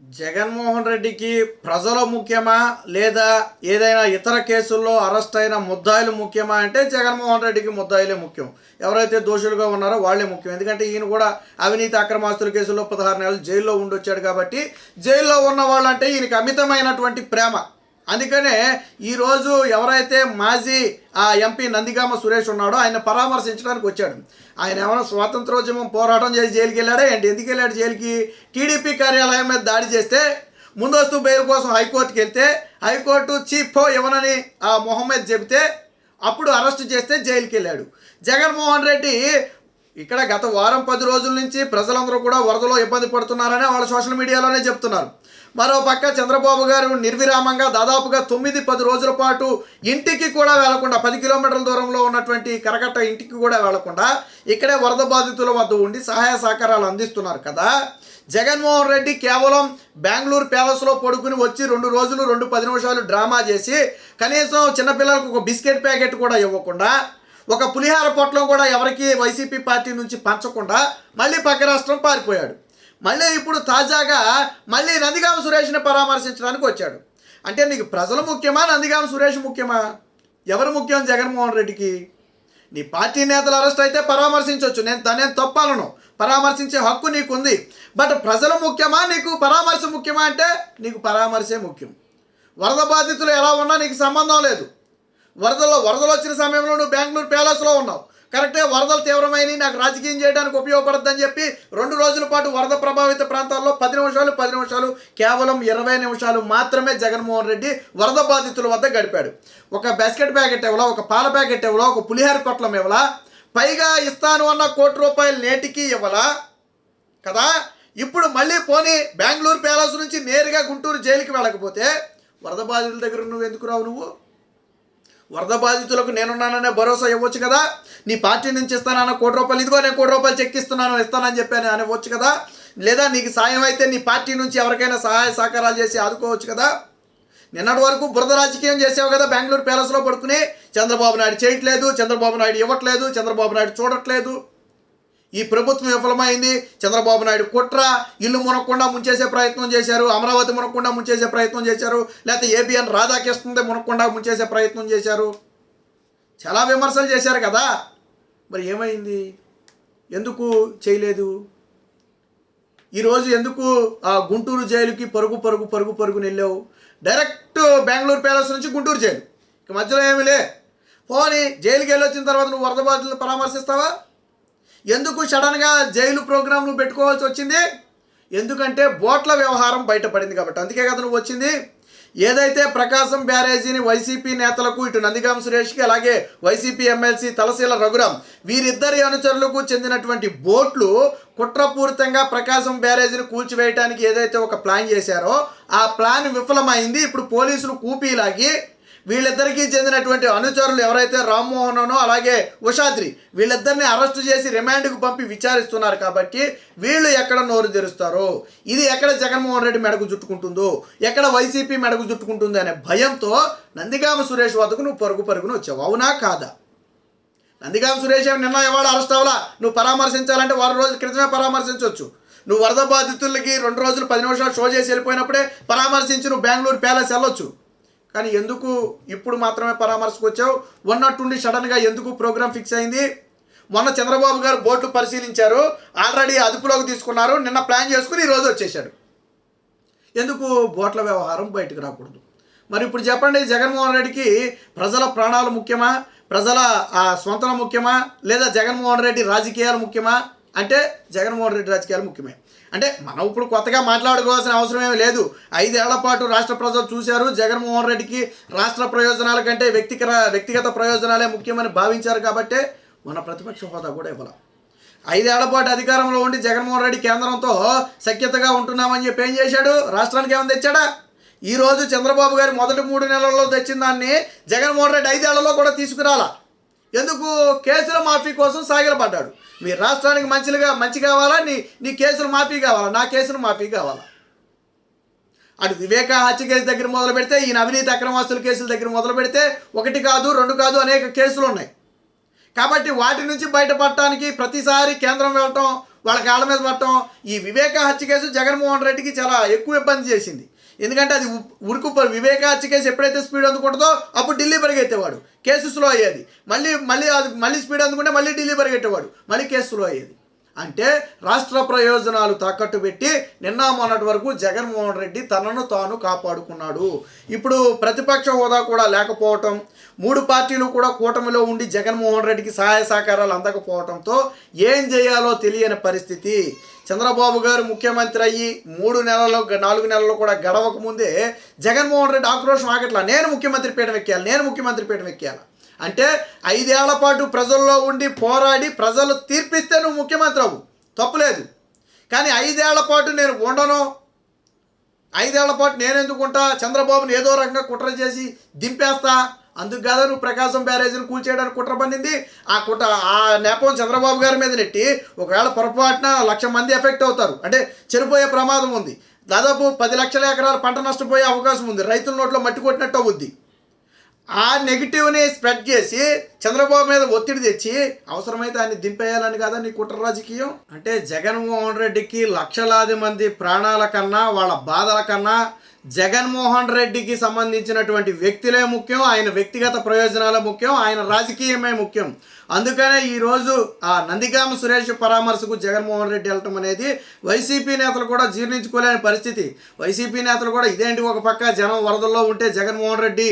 జగన్మోహన్ రెడ్డికి ప్రజలు ముఖ్యమా లేదా ఏదైనా ఇతర కేసుల్లో అరెస్ట్ అయిన ముద్దాయిలు ముఖ్యమా అంటే జగన్మోహన్ రెడ్డికి ముద్దాయిలే ముఖ్యం. ఎవరైతే దోషులుగా ఉన్నారో వాళ్ళే ముఖ్యం. ఎందుకంటే ఈయన కూడా అవినీతి అక్రమాస్తుల కేసుల్లో 16 నెలలు జైల్లో ఉండొచ్చాడు కాబట్టి జైల్లో ఉన్న వాళ్ళంటే ఈయనకి అమితమైనటువంటి ప్రేమ. అందుకనే ఈరోజు ఎవరైతే మాజీ ఎంపీ నందిగామ సురేష్ ఉన్నాడో ఆయన పరామర్శించడానికి వచ్చాడు. ఆయన ఏమైనా స్వాతంత్రోద్యమం పోరాటం చేసి జైలుకి వెళ్ళాడా ఏంటి? ఎందుకు వెళ్ళాడు జైలుకి? టీడీపీ కార్యాలయం మీద దాడి చేస్తే ముందస్తు బెయిల్ కోసం హైకోర్టుకి వెళ్తే హైకోర్టు చీఫ్ ఇవ్వనని మొహమ్మద్ చెబితే అప్పుడు అరెస్ట్ చేస్తే జైలుకి వెళ్ళాడు. జగన్మోహన్ రెడ్డి ఇక్కడ గత వారం 10 రోజుల నుంచి ప్రజలందరూ కూడా వరదలో ఇబ్బంది పడుతున్నారని వాళ్ళ సోషల్ మీడియాలోనే చెప్తున్నారు. మరోపక్క చంద్రబాబు గారు నిర్విరామంగా దాదాపుగా 9-10 రోజుల పాటు ఇంటికి కూడా వెళ్లకుండా 10 కిలోమీటర్ల దూరంలో ఉన్నటువంటి కరకట్ట ఇంటికి కూడా వెళ్లకుండా ఇక్కడే వరద బాధితుల వద్ద ఉండి సహాయ సహకారాలు అందిస్తున్నారు కదా. జగన్మోహన్ రెడ్డి కేవలం బెంగళూరు ప్యాలెస్లో పడుకుని వచ్చి 2 రోజులు 10 నిమిషాలు డ్రామా చేసి కనీసం చిన్నపిల్లలకు ఒక బిస్కెట్ ప్యాకెట్ కూడా ఇవ్వకుండా ఒక పులిహార పొట్లం కూడా ఎవరికి వైసీపీ పార్టీ నుంచి పంచకుండా మళ్ళీ పక్క రాష్ట్రం పారిపోయాడు. మళ్ళీ ఇప్పుడు తాజాగా మళ్ళీ నందిగామ సురేష్ని పరామర్శించడానికి వచ్చాడు. అంటే నీకు ప్రజలు ముఖ్యమా, నందిగామ సురేష్ ముఖ్యమా? ఎవరు ముఖ్యం జగన్మోహన్ రెడ్డికి? నీ పార్టీ నేతలు అరెస్ట్ అయితే పరామర్శించవచ్చు, నేను తప్పలను, పరామర్శించే హక్కు నీకుంది. బట్ ప్రజలు ముఖ్యమా, నీకు పరామర్శ ముఖ్యమా అంటే నీకు పరామర్శే ముఖ్యం. వరద బాధితులు ఎలా ఉన్నా నీకు సంబంధం లేదు. వరదలు వచ్చిన సమయంలో నువ్వు బెంగళూరు ప్యాలెస్లో ఉన్నావు. కరెక్టే, వరదలు తీవ్రమైనవి, నాకు రాజకీయం చేయడానికి ఉపయోగపడుతుందని చెప్పి 2 రోజుల పాటు వరద ప్రభావిత ప్రాంతాల్లో 10 నిమిషాలు కేవలం 20 నిమిషాలు మాత్రమే జగన్మోహన్ రెడ్డి వరద బాధితుల వద్ద గడిపాడు. ఒక బిస్కెట్ ప్యాకెట్ ఇవ్వలా, ఒక పాల ప్యాకెట్ ఇవ్వలా, ఒక పులిహార పొట్లం ఇవ్వలా, పైగా ఇస్తాను అన్న ₹1 నేటికి ఇవ్వలా కదా. ఇప్పుడు మళ్ళీ పోనీ బెంగళూరు ప్యాలెస్ నుంచి నేరుగా గుంటూరు జైలుకి వెళ్ళకపోతే వరద బాధితుల దగ్గర నువ్వు ఎందుకు రావు? నువ్వు వరద బాధితులకు నేనున్నాననే భరోసా ఇవ్వచ్చు కదా. నీ పార్టీ నుంచి ఇస్తానన్న ₹1, ఇదిగో నేను ₹1 చెక్ ఇస్తానని చెప్పాను అనవచ్చు కదా. లేదా నీకు సాయం అయితే నీ పార్టీ నుంచి ఎవరికైనా సహాయ సహకారాలు చేసి ఆదుకోవచ్చు కదా. నిన్నటి వరకు బురద రాజకీయం చేసావు కదా బెంగళూరు ప్యాలెస్లో పడుకుని. చంద్రబాబు నాయుడు చేయట్లేదు, చంద్రబాబు నాయుడు ఇవ్వట్లేదు, చంద్రబాబు నాయుడు చూడట్లేదు, ఈ ప్రభుత్వం విఫలమైంది, చంద్రబాబు నాయుడు కుట్ర, ఇల్లు మునక్కుండా ముంచేసే ప్రయత్నం చేశారు, అమరావతి మునక్కుండా ముంచేసే ప్రయత్నం చేశారు, లేకపోతే ఏబిఎన్ రాధాకృష్ణదే మునక్కుండా ముంచేసే ప్రయత్నం చేశారు, చాలా విమర్శలు చేశారు కదా. మరి ఏమైంది? ఎందుకు చేయలేదు? ఈరోజు ఎందుకు గుంటూరు జైలుకి పరుగు వెళ్ళావు? డైరెక్ట్ బెంగళూరు ప్యాలెస్ నుంచి గుంటూరు జైలు, ఇక మధ్యలో ఏమీ లే. పోనీ జైలుకి వెళ్ళొచ్చిన తర్వాత నువ్వు వరద బాధితులను పరామర్శిస్తావా? ఎందుకు సడన్గా జైలు ప్రోగ్రాంలు పెట్టుకోవాల్సి వచ్చింది? ఎందుకంటే బోట్ల వ్యవహారం బయటపడింది కాబట్టి. అందుకే కదా నువ్వు వచ్చింది. ఏదైతే ప్రకాశం బ్యారేజీని వైసీపీ నేతలకు, ఇటు నందిగామ సురేష్కి, అలాగే వైసీపీ ఎమ్మెల్సీ తలశీల రఘురాం వీరిద్దరి అనుచరులకు చెందినటువంటి బోట్లు కుట్రపూరితంగా ప్రకాశం బ్యారేజీని కూల్చివేయడానికి ఏదైతే ఒక ప్లాన్ చేశారో ఆ ప్లాన్ విఫలమైంది. ఇప్పుడు పోలీసులు కూపీలాగి వీళ్ళిద్దరికీ చెందినటువంటి అనుచరులు ఎవరైతే రామ్మోహనో అలాగే ఉషాద్రి వీళ్ళిద్దరిని అరెస్టు చేసి రిమాండ్కు పంపి విచారిస్తున్నారు. కాబట్టి వీళ్ళు ఎక్కడ నోరు తెరుస్తారో, ఇది ఎక్కడ జగన్మోహన్ రెడ్డి మెడకు చుట్టుకుంటుందో, ఎక్కడ వైసీపీ మెడకు చుట్టుకుంటుందో అనే భయంతో నందిగామ సురేష్ వద్దకు నువ్వు పరుగున వచ్చావు. అవునా కాదా? నందిగామ సురేష్ నిన్న ఇవాళ అరెస్ట్ అవ్వాలా? నువ్వు పరామర్శించాలంటే 1 రోజుల క్రితమే పరామర్శించవచ్చు. నువ్వు వరద బాధితులకి 2 రోజులు 10 నిమిషాలు షో చేసి వెళ్ళిపోయినప్పుడే పరామర్శించి నువ్వు బెంగళూరు ప్యాలెస్ వెళ్ళొచ్చు. కానీ ఎందుకు ఇప్పుడు మాత్రమే పరామర్శకు వచ్చావు? ఉన్నట్టుండి సడన్గా ఎందుకు ప్రోగ్రాం ఫిక్స్ అయింది? మొన్న చంద్రబాబు గారు బోట్లు పరిశీలించారు, ఆల్రెడీ అదుపులోకి తీసుకున్నారు, నిన్న ప్లాన్ చేసుకుని ఈరోజు వచ్చేసాడు. ఎందుకు? బోట్ల వ్యవహారం బయటకు రాకూడదు. మరి ఇప్పుడు చెప్పండి, జగన్మోహన్ రెడ్డికి ప్రజల ప్రాణాలు ముఖ్యమా, ప్రజల స్వంతన ముఖ్యమా, లేదా జగన్మోహన్ రెడ్డి రాజకీయాలు ముఖ్యమా అంటే జగన్మోహన్ రెడ్డి రాజకీయాలు ముఖ్యమే. అంటే మనం ఇప్పుడు కొత్తగా మాట్లాడుకోవాల్సిన అవసరం ఏమీ లేదు. 5 ఏళ్ల పాటు రాష్ట్ర ప్రజలు చూశారు, జగన్మోహన్ రెడ్డికి రాష్ట్ర ప్రయోజనాల కంటే వ్యక్తిగత ప్రయోజనాలే ముఖ్యమని భావించారు. కాబట్టే మన ప్రతిపక్ష హోదా కూడా ఇవ్వాలి. 5 ఏళ్ల పాటు అధికారంలో ఉండి జగన్మోహన్ రెడ్డి కేంద్రంతో సఖ్యతగా ఉంటున్నామని చెప్పి ఏం చేశాడు? రాష్ట్రానికి ఏమైనా తెచ్చాడా? ఈరోజు చంద్రబాబు గారు మొదటి 3 నెలల్లో తెచ్చిన దాన్ని జగన్మోహన్ రెడ్డి 5 ఏళ్లలో కూడా తీసుకురాలా. ఎందుకు? కేసుల మాఫీ కోసం సాగిలపడ్డాడు. మీ రాష్ట్రానికి మంచి కావాలా, నీ కేసులు మాఫీ కావాలా, నా కేసులు మాఫీ కావాలా? అటు వివేక హత్య కేసు దగ్గర మొదలు పెడితే, ఈయన అవినీతి అక్రమాస్తుల కేసుల దగ్గర మొదలు పెడితే 1 కాదు 2 కాదు అనేక కేసులు ఉన్నాయి. కాబట్టి వాటి నుంచి బయటపడటానికి ప్రతిసారి కేంద్రం వెళ్ళటం వాళ్ళ కాళ్ళ మీద పడటం. ఈ వివేక హత్య కేసు జగన్మోహన్ రెడ్డికి చాలా ఎక్కువ ఇబ్బంది చేసింది. ఎందుకంటే అది ఉరుకు వివేక హత్య కేసు ఎప్పుడైతే స్పీడ్ అందుకుంటుందో అప్పుడు ఢిల్లీ పరిగెత్తేవాడు, కేసు స్లో అయ్యేది. మళ్ళీ స్పీడ్ అందుకుంటే మళ్ళీ ఢిల్లీ పరిగెట్టేవాడు, మళ్ళీ కేసు స్లో అయ్యేది. అంటే రాష్ట్ర ప్రయోజనాలు తాకట్టు పెట్టి నిన్న మొన్నటి వరకు జగన్మోహన్ రెడ్డి తనను తాను కాపాడుకున్నాడు. ఇప్పుడు ప్రతిపక్ష హోదా కూడా లేకపోవటం, 3 పార్టీలు కూడా కూటమిలో ఉండి జగన్మోహన్ రెడ్డికి సహాయ సహకారాలు అందకపోవడంతో ఏం చేయాలో తెలియని పరిస్థితి. చంద్రబాబు గారు ముఖ్యమంత్రి అయ్యి 4 నెలలు కూడా గడవక ముందే జగన్మోహన్ రెడ్డి ఆక్రోషం ఆగట్లా. నేను ముఖ్యమంత్రి పీఠం ఎక్కాలి అంటే 5 ఏళ్ల పాటు ప్రజల్లో ఉండి పోరాడి ప్రజలు తీర్పిస్తే నువ్వు ముఖ్యమంత్రి అవ్వు, తప్పులేదు. కానీ 5 ఏళ్ల పాటు నేను ఉండను, 5 ఏళ్ల పాటు నేను ఎందుకుంటా, చంద్రబాబుని ఏదో రకంగా కుట్ర చేసి దింపేస్తా, అందుకు కదా నువ్వు ప్రకాశం బ్యారేజీని కూల్చేయడానికి కుట్ర పన్నింది. ఆ నేపం చంద్రబాబు గారి మీద నెట్టి ఒకవేళ పొరపాటున 1,00,000 మంది ఎఫెక్ట్ అవుతారు, అంటే చనిపోయే ప్రమాదం ఉంది. దాదాపు 10 లక్షల ఎకరాల పంట నష్టపోయే అవకాశం ఉంది, రైతుల నోట్లో మట్టి కొట్టినట్టు అవుద్ది. ఆ నెగిటివ్ని స్ప్రెడ్ చేసి చంద్రబాబు మీద ఒత్తిడి తెచ్చి అవసరమైతే ఆయన దింపేయాలని కదా నీ కుట్ర రాజకీయం. అంటే జగన్మోహన్ రెడ్డికి లక్షలాది మంది ప్రాణాల కన్నా వాళ్ళ బాధల కన్నా జగన్మోహన్ రెడ్డికి సంబంధించినటువంటి వ్యక్తులే ముఖ్యం, ఆయన వ్యక్తిగత ప్రయోజనాలే ముఖ్యం, ఆయన రాజకీయమే ముఖ్యం. అందుకనే ఈరోజు ఆ నందిగామ సురేష్ పరామర్శకు జగన్మోహన్ రెడ్డి వెళ్ళటం అనేది వైసీపీ నేతలు కూడా జీర్ణించుకోలేని పరిస్థితి. వైసీపీ నేతలు కూడా ఇదేంటి, ఒక పక్క జనం వరదల్లో ఉంటే జగన్మోహన్ రెడ్డి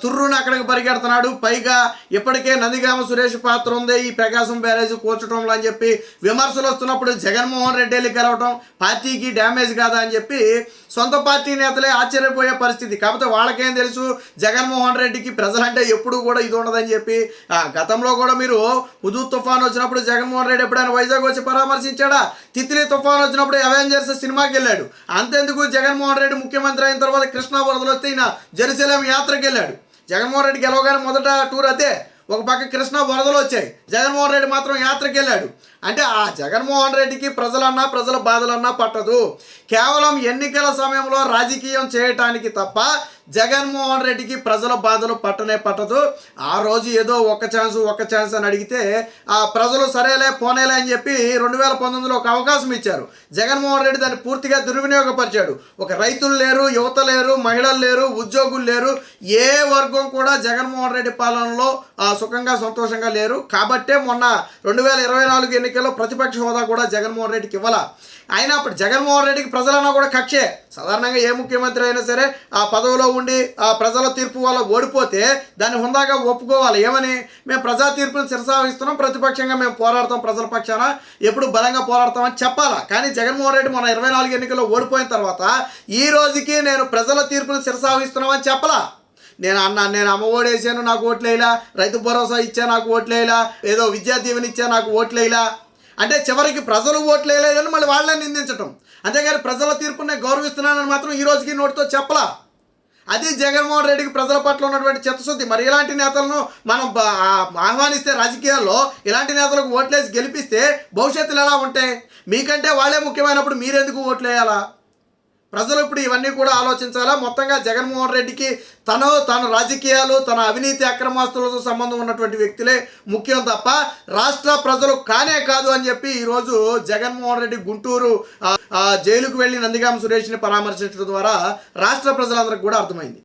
తుర్రుని అక్కడికి పరిగెడుతున్నాడు, పైగా ఇప్పటికే నందిగామ సురేష్ పాత్ర ఉంది ఈ ప్రకాశం బ్యారేజ్ కూర్చడంలో అని చెప్పి విమర్శలు వస్తున్నప్పుడు జగన్మోహన్ రెడ్డి వెళ్ళి గెలవటం పార్టీకి డ్యామేజ్ కాదా అని చెప్పి సొంత పార్టీ నేతలే ఆశ్చర్యపోయే పరిస్థితి. కాకపోతే వాళ్ళకేం తెలుసు, జగన్మోహన్ రెడ్డికి ప్రజలంటే ఎప్పుడు కూడా ఇది ఉండదని చెప్పి. గతంలో కూడా మీరు హుదూ తుఫాన్ వచ్చినప్పుడు జగన్మోహన్ రెడ్డి ఎప్పుడైనా వైజాగ్ వచ్చి పరామర్శించాడా? తిత్లీ తుఫాన్ వచ్చినప్పుడు అవెంజర్స్ సినిమాకి వెళ్ళాడు. అంతెందుకు, జగన్మోహన్ రెడ్డి ముఖ్యమంత్రి అయిన తర్వాత కృష్ణా వరదలు వస్తే ఈయన జెరూసలేం యాత్రకి వెళ్ళాడు. జగన్మోహన్ రెడ్డి గెలవగానే మొదట టూర్ అదే, ఒక పక్క కృష్ణా వరదలు వచ్చాయి, జగన్మోహన్ రెడ్డి మాత్రం యాత్రకి వెళ్ళాడు. అంటే ఆ జగన్మోహన్ రెడ్డికి ప్రజలన్నా ప్రజల బాధలన్నా పట్టదు, కేవలం ఎన్నికల సమయంలో రాజకీయం చేయటానికి తప్ప జగన్మోహన్ రెడ్డికి ప్రజల బాధలు పట్టదు. ఆ రోజు ఏదో ఒక్క ఛాన్స్ అని అడిగితే ఆ ప్రజలు సరేలే పోనేలే అని చెప్పి 2019లో ఒక అవకాశం ఇచ్చారు. జగన్మోహన్ రెడ్డి దాన్ని పూర్తిగా దుర్వినియోగపరిచాడు. ఒక రైతులు లేరు, యువత లేరు, మహిళలు లేరు, ఉద్యోగులు లేరు, ఏ వర్గం కూడా జగన్మోహన్ రెడ్డి పాలనలో సుఖంగా సంతోషంగా లేరు. కాబట్టే మొన్న 2024 ఎన్నికల్లో ప్రతిపక్ష హోదా కూడా జగన్మోహన్ రెడ్డికి ఇవ్వాల. అయినా అప్పుడు జగన్మోహన్ రెడ్డికి ప్రజలన్నా కూడా కక్షే. సాధారణంగా ఏ ముఖ్యమంత్రి అయినా సరే ఆ పదవిలో ఉండి ఆ ప్రజల తీర్పు వల్ల ఓడిపోతే దాన్ని హుందాగా ఒప్పుకోవాలి. ఏమని, మేము ప్రజా తీర్పును శిరసావహిస్తున్నాం, ప్రతిపక్షంగా మేము పోరాడతాం, ప్రజల పక్షాన ఎప్పుడు బలంగా పోరాడతామని చెప్పాలా. కానీ జగన్మోహన్ రెడ్డి మన 24 ఎన్నికల్లో ఓడిపోయిన తర్వాత ఈ రోజుకి నేను ప్రజల తీర్పును శిరసావహిస్తున్నామని చెప్పలా. నేను అమ్మఒడి వేసాను నాకు ఓట్లేలా, రైతు భరోసా ఇచ్చా నాకు ఓట్లేలా, ఏదో విద్యా దీవెన ఇచ్చా నాకు ఓట్లేలా అంటే చివరికి ప్రజలు ఓట్లేదని మళ్ళీ వాళ్ళని నిందించటం. అంతేగాని ప్రజల తీర్పుని గౌరవిస్తున్నానని మాత్రం ఈ రోజుకి నోటితో చెప్పలా. అది జగన్మోహన్ రెడ్డికి ప్రజల పట్ల ఉన్నటువంటి చిత్తశుద్ధి. మరి ఇలాంటి నేతలను మనం ఆహ్వానిస్తే రాజకీయాల్లో ఇలాంటి నేతలకు ఓట్లేసి గెలిపిస్తే భవిష్యత్తులు ఎలా ఉంటాయి? మీకంటే వాళ్ళే ముఖ్యమైనప్పుడు మీరెందుకు ఓట్లేయాలా? ప్రజలు ఇప్పుడు ఇవన్నీ కూడా ఆలోచించాలా. మొత్తంగా జగన్మోహన్ రెడ్డికి తన రాజకీయాలు, తన అవినీతి అక్రమాస్తులతో సంబంధం ఉన్నటువంటి వ్యక్తులే ముఖ్యం తప్ప రాష్ట్ర ప్రజలు కానే కాదు అని చెప్పి ఈరోజు జగన్మోహన్ రెడ్డి గుంటూరు జైలుకు వెళ్ళి నందిగామ సురేష్ని పరామర్శించడం ద్వారా రాష్ట్ర ప్రజలందరికీ కూడా అర్థమైంది.